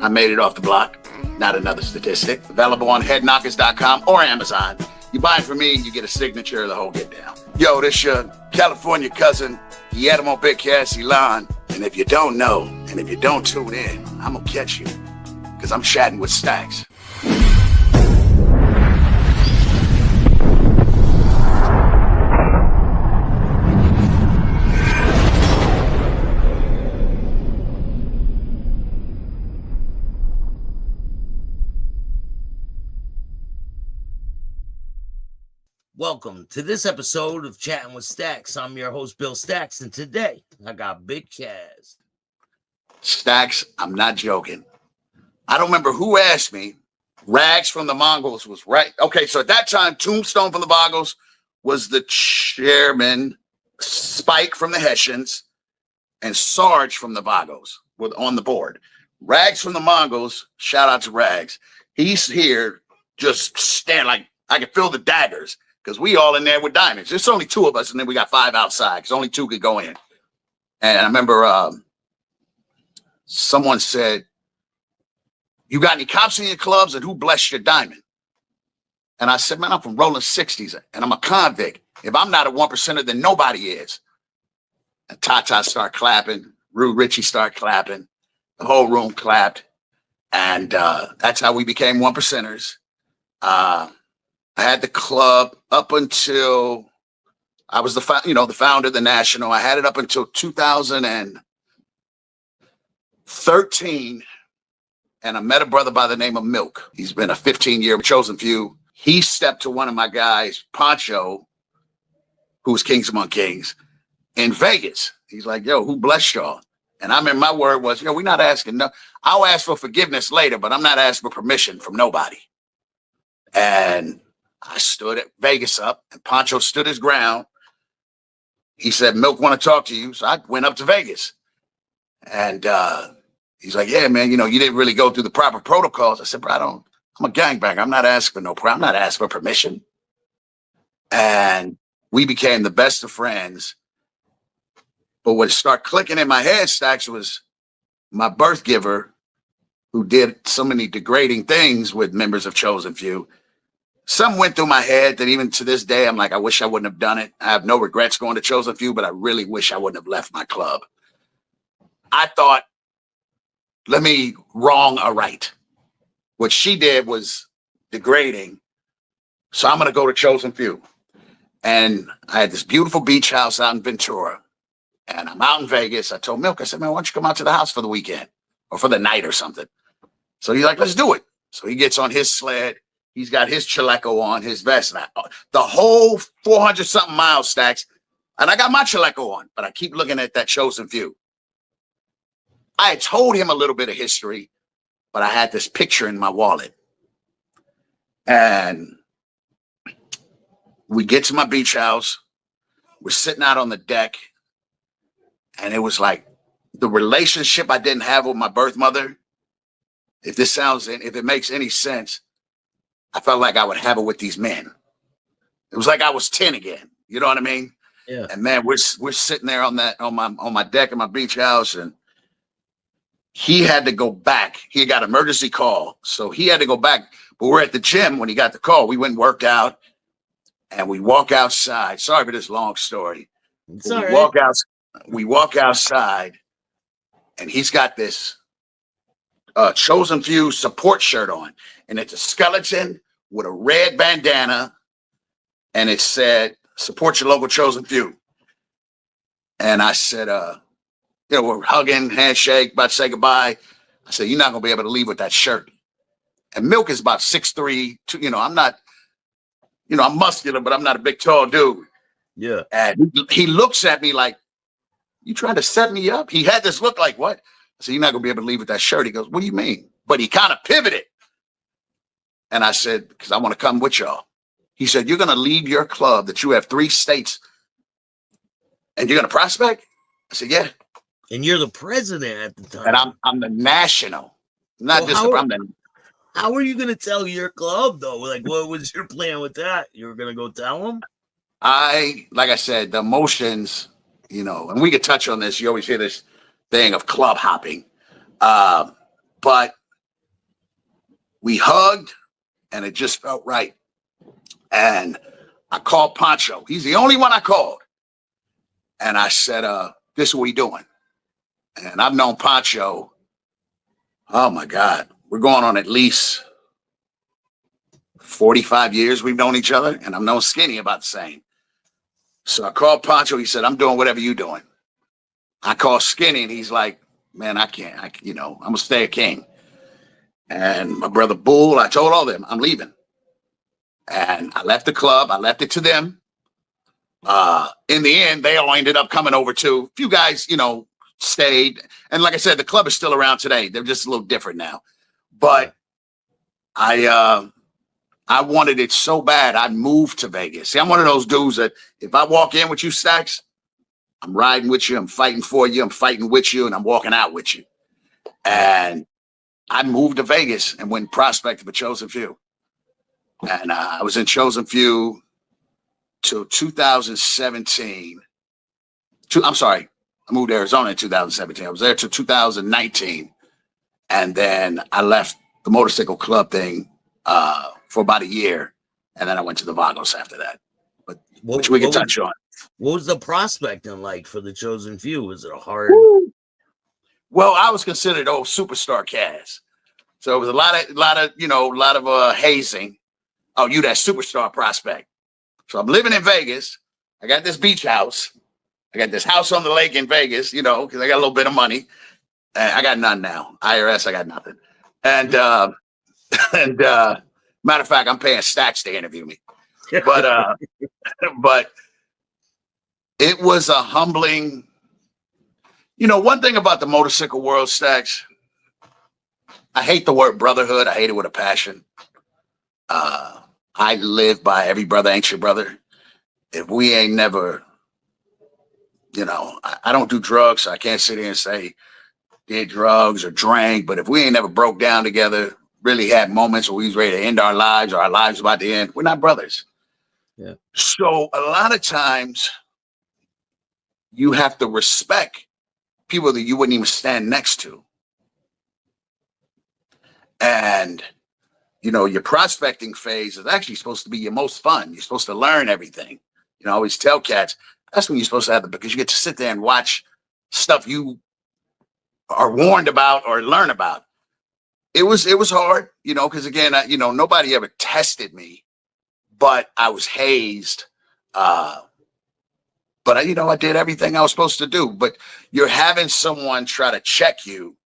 I made it off the block. Not another statistic. Available on headknockers.com or Amazon. You buy it from me, you get a signature, the whole get down. Yo, this your California cousin, Guillermo Eiland. And if you don't know, and if you don't tune in, I'm gonna catch you. Because I'm chatting with Staxx. Welcome to this episode of Chatting with Staxx. I'm your host, Bill Staxx, and today I got Big Chaz. Staxx, I'm not joking. I don't remember who asked me. Rags from the Mongols was right. Okay, so at that time, Tombstone from the Vagos was the chairman, Spike from the Hessians, and Sarge from the Vagos were on the board. Rags from the Mongols, shout out to Rags. He's here just stand like I can feel the daggers. Because we all in there with diamonds. There's only two of us, and then we got five outside, because only two could go in. And I remember someone said, you got any cops in your clubs, and who blessed your diamond? And I said, man, I'm from rolling 60s, and I'm a convict. If I'm not a 1%er, then nobody is. And Tata started clapping. Rude Richie started clapping. The whole room clapped. And that's how we became 1%ers. I had the club up until I was the founder of the National. I had it up until 2013, and I met a brother by the name of Milk. He's been a 15-year chosen few. He stepped to one of my guys, Poncho, who's Kings Among Kings, in Vegas. He's like, yo, who blessed y'all? And I remember my word was, we're not asking. No, I'll ask for forgiveness later, but I'm not asking for permission from nobody. And I stood at Vegas up, and Poncho stood his ground. He said, Milk want to talk to you. So I went up to Vegas. And he's like, yeah, man, you didn't really go through the proper protocols. I said, bro, I'm a gangbanger. I'm not asking for I'm not asking for permission. And we became the best of friends. But what started clicking in my head, Staxx, was my birth giver, who did so many degrading things with members of Chosen Few. Some went through my head that even to this day, I'm like, I wish I wouldn't have done it. I have no regrets going to Chosen Few, but I really wish I wouldn't have left my club. I thought, let me wrong a right. What she did was degrading. So I'm going to go to Chosen Few. And I had this beautiful beach house out in Ventura. And I'm out in Vegas. I told Milk, I said, man, why don't you come out to the house for the weekend or for the night or something? So he's like, let's do it. So he gets on his sled. He's got his chaleco on, his vest. And the whole 400-something miles, Staxx. And I got my chaleco on, but I keep looking at that Chosen Few. I had told him a little bit of history, but I had this picture in my wallet. And we get to my beach house. We're sitting out on the deck. And it was like the relationship I didn't have with my birth mother. If it makes any sense, I felt like I would have it with these men. It was like I was 10 again. You know what I mean? Yeah. And man, we're sitting there on my deck in my beach house, and he had to go back. He got an emergency call, so he had to go back. But we're at the gym when he got the call. We went and worked out, and we walk outside. Sorry for this long story. It's all right. We walk outside, and he's got this Chosen Few support shirt on, and it's a skeleton with a red bandana, and it said, support your local Chosen Few. And I said, we're hugging, handshake, about to say goodbye. I said, you're not going to be able to leave with that shirt. And Milk is about 6'3", I'm not, I'm muscular, but I'm not a big, tall dude. Yeah. And he looks at me like, you trying to set me up? He had this look like, what? I said, you're not going to be able to leave with that shirt. He goes, what do you mean? But he kind of pivoted. And I said, because I want to come with y'all. He said, you're going to leave your club that you have 3 states and you're going to prospect? I said, yeah. And you're the president at the time. And I'm the national. Not just I'm the. How are you going to tell your club, though? Like, what was your plan with that? You were going to go tell them? Like I said, the emotions, and we could touch on this. You always hear this thing of club hopping. But We hugged, and it just felt right. And I called Pancho. He's the only one I called. And I said, this is what we doing. And I've known Pancho, oh my God, we're going on at least 45 years we've known each other, and I've known Skinny about the same. So I called Pancho. He said, I'm doing whatever you're doing. I called Skinny, and he's like, man, I can't. I'm going to stay a king. And my brother Bull, I told all of them, I'm leaving. And I left the club. I left it to them. In the end, they all ended up coming over too. A few guys, stayed. And like I said, the club is still around today. They're just a little different now. But I wanted it so bad, I moved to Vegas. See, I'm one of those dudes that if I walk in with you, Staxx, I'm riding with you, I'm fighting for you, I'm fighting with you, and I'm walking out with you. And I moved to Vegas and went prospecting for Chosen Few. And I was in Chosen Few till 2017. I'm sorry, I moved to Arizona in 2017. I was there till 2019. And then I left the motorcycle club thing for about a year. And then I went to the Vagos after that. But which we can touch on. What was the prospecting like for the Chosen Few? Was it a hard? Well, I was considered superstar Kaz. So it was a lot of hazing. Oh, you that superstar prospect. So I'm living in Vegas. I got this beach house. I got this house on the lake in Vegas, because I got a little bit of money. I got none now. IRS, I got nothing. And matter of fact, I'm paying Staxx to interview me. But but it was a humbling. One thing about the motorcycle world, Staxx, I hate the word brotherhood. I hate it with a passion. I live by every brother ain't your brother. If we ain't never, I don't do drugs, so I can't sit here and say did drugs or drank. But if we ain't never broke down together, really had moments where we was ready to end our lives or our lives about to end, we're not brothers. Yeah. So a lot of times you have to respect people that you wouldn't even stand next to. And your prospecting phase is actually supposed to be your most fun. You're supposed to learn everything. I always tell cats, that's when you're supposed to have because you get to sit there and watch stuff you are warned about or learn about. It was hard, because again, nobody ever tested me, but I was hazed. But I did everything I was supposed to do. But you're having someone try to check you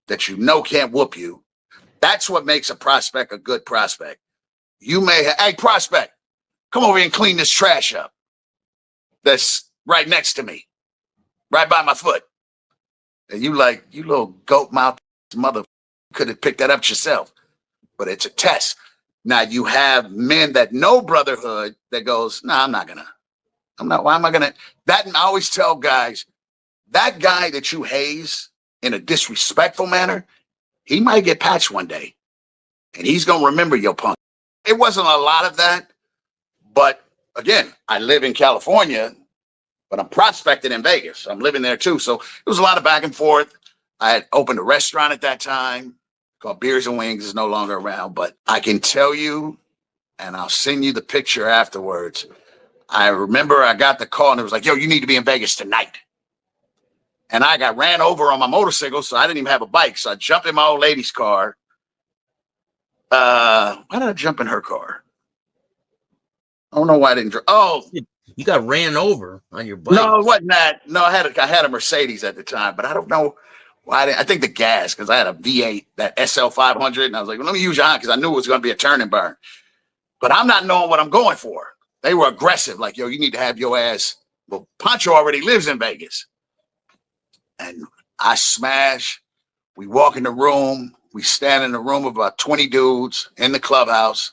that can't whoop you. That's what makes a prospect a good prospect. You may have, hey, prospect, come over here and clean this trash up. That's right next to me, right by my foot. And you little goat mouth mother could have picked that up yourself. But it's a test. Now you have men that know brotherhood that goes, no, why am I gonna? That I always tell guys, that guy that you haze in a disrespectful manner, he might get patched one day. And he's going to remember your punk. It wasn't a lot of that. But again, I live in California, but I'm prospecting in Vegas. I'm living there too. So it was a lot of back and forth. I had opened a restaurant at that time called Beers and Wings. It's no longer around. But I can tell you, and I'll send you the picture afterwards. I remember I got the call and it was like, yo, you need to be in Vegas tonight. And I got ran over on my motorcycle, so I didn't even have a bike. So I jumped in my old lady's car. Why did I jump in her car? I don't know why I didn't. You got ran over on your bike. No, it wasn't that. No, I had a Mercedes at the time, but I don't know why. I think the gas, because I had a V8, that SL 500, and I was like, well, let me use your hand because I knew it was going to be a turn and burn. But I'm not knowing what I'm going for. They were aggressive, like, yo, you need to have your ass. Well, Pancho already lives in Vegas. And I smash. We walk in the room. We stand in a room of about 20 dudes in the clubhouse.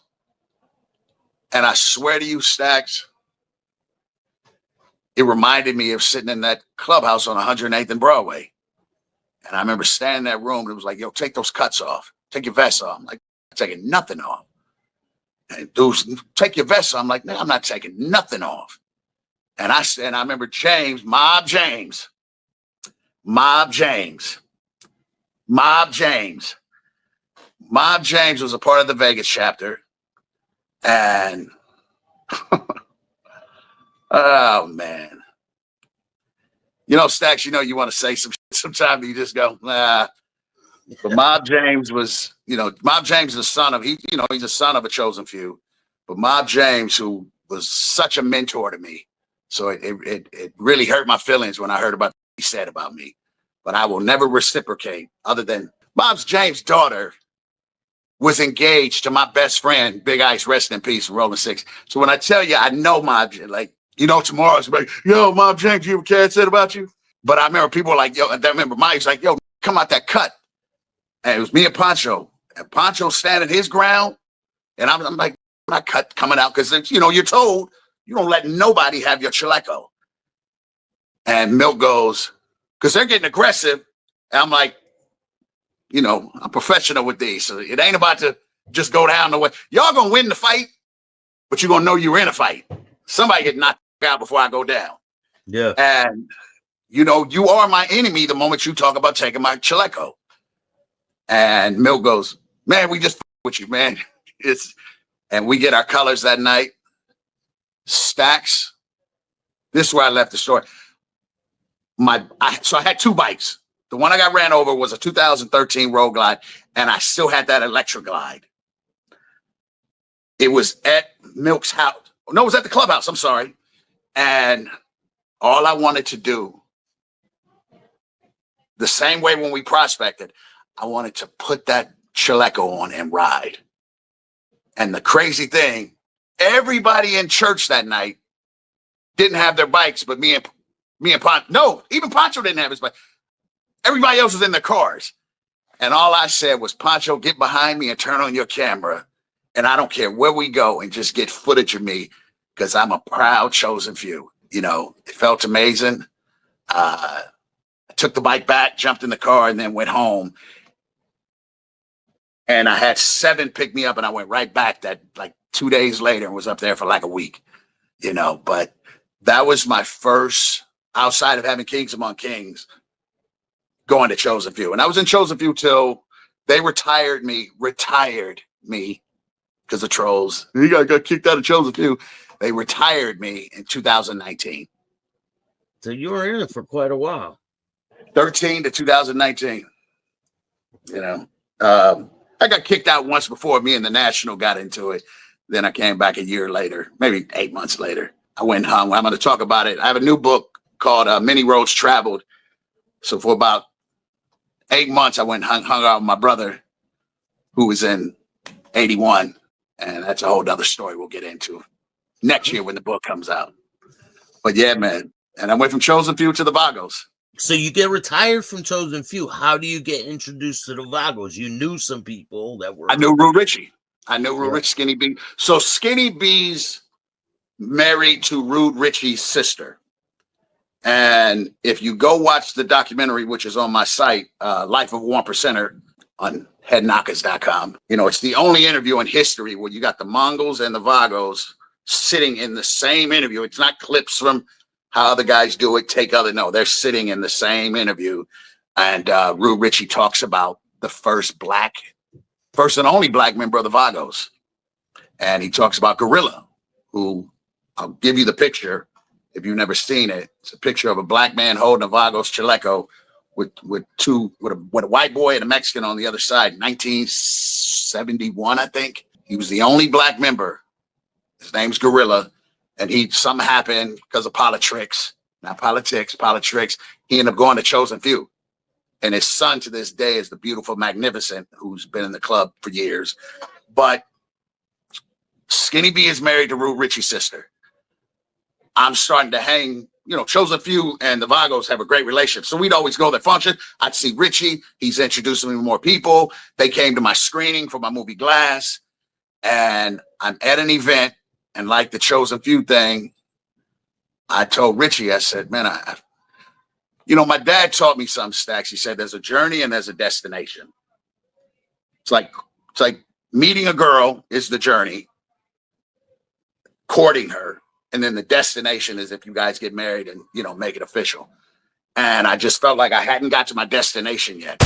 And I swear to you, Staxx, it reminded me of sitting in that clubhouse on 108th and Broadway. And I remember standing in that room and it was like, yo, take those cuts off. Take your vest off. I'm like, I'm taking nothing off. And dudes, take your vest off. I'm like, no, I'm not taking nothing off. And I remember James, Mob James. Mob James was a part of the Vegas chapter. And, oh, man. Staxx, you want to say sometimes you just go, nah. But Mob James was, Mob James is the son of, he's a son of a chosen few. But Mob James, who was such a mentor to me. So it really hurt my feelings when I heard about what he said about me. But I will never reciprocate other than Mob James' daughter was engaged to my best friend, Big Ice, rest in peace, Rolling Six. So when I tell you, I know Mob, tomorrow's like, yo, Mob James, you ever Cat said about you? But I remember people were like, yo, and I remember Mike's like, yo, come out that cut. And it was me and Pancho. And Pancho standing his ground. And I'm like, I'm not coming out because, you're told you don't let nobody have your chaleco. And Milk goes, because they're getting aggressive. And I'm like, I'm professional with these. So it ain't about to just go down the way. Y'all going to win the fight, but you're going to know you're in a fight. Somebody get knocked out before I go down. Yeah. And, you are my enemy the moment you talk about taking my chaleco. And Milk goes, man, we just with you, man. And we get our colors that night. Staxx. This is where I left the story. So I had two bikes. The one I got ran over was a 2013 Road Glide, and I still had that Electra Glide. It was at Milk's house. No, it was at the clubhouse. I'm sorry. And all I wanted to do, the same way when we prospected, I wanted to put that chaleco on and ride. And the crazy thing, everybody in church that night didn't have their bikes, but me and Pancho. No, even Pancho didn't have his bike. Everybody else was in their cars. And all I said was, Pancho, get behind me and turn on your camera. And I don't care where we go and just get footage of me because I'm a proud chosen few. It felt amazing. I took the bike back, jumped in the car, and then went home. And I had 7 pick me up, and I went right back that 2 days later and was up there for like a week, But that was my first, outside of having Kings Among Kings, going to Chosen Few. And I was in Chosen Few till they retired me because of trolls. You got kicked out of Chosen Few. They retired me in 2019. So you were in it for quite a while. 13 to 2019. I got kicked out once before me and the National got into it. Then I came back a year later, maybe 8 months later. I went and hung. I'm going to talk about it. I have a new book called Many Roads Traveled. So for about 8 months, I went and hung out with my brother who was in 81. And that's a whole nother story we'll get into next year when the book comes out. But yeah, man. And I went from Chosen Few to the Vagos. So you get retired from Chosen Few. How do you get introduced to the Vagos? You knew some people that were. I knew Rude Richie. Skinny B. So Skinny B's married to Rude Richie's sister. And if you go watch the documentary, which is on my site, Life of a 1%er on headknockers.com, it's the only interview in history where you got the Mongols and the Vagos sitting in the same interview. It's not clips from how other guys do it, no, they're sitting in the same interview. And Rude Richie talks about the first and only black member of the Vagos. And he talks about Gorilla, who I'll give you the picture if you've never seen it. It's a picture of a black man holding a Vagos chaleco with a white boy and a Mexican on the other side. 1971, I think. He was the only black member. His name's Gorilla. And something happened because of politics. He ended up going to Chosen Few. And his son to this day is the beautiful Magnificent, who's been in the club for years. But Skinny B is married to Rude Richie's sister. I'm starting to hang, Chosen Few and the Vagos have a great relationship. So we'd always go to their function. I'd see Richie. He's introducing me to more people. They came to my screening for my movie Glass. And I'm at an event. And like the Chosen Few thing, I told Richie, I said, man, my dad taught me some, Staxx. He said, there's a journey and there's a destination. It's like meeting a girl is the journey, courting her. And then the destination is if you guys get married and, make it official. And I just felt like I hadn't got to my destination yet.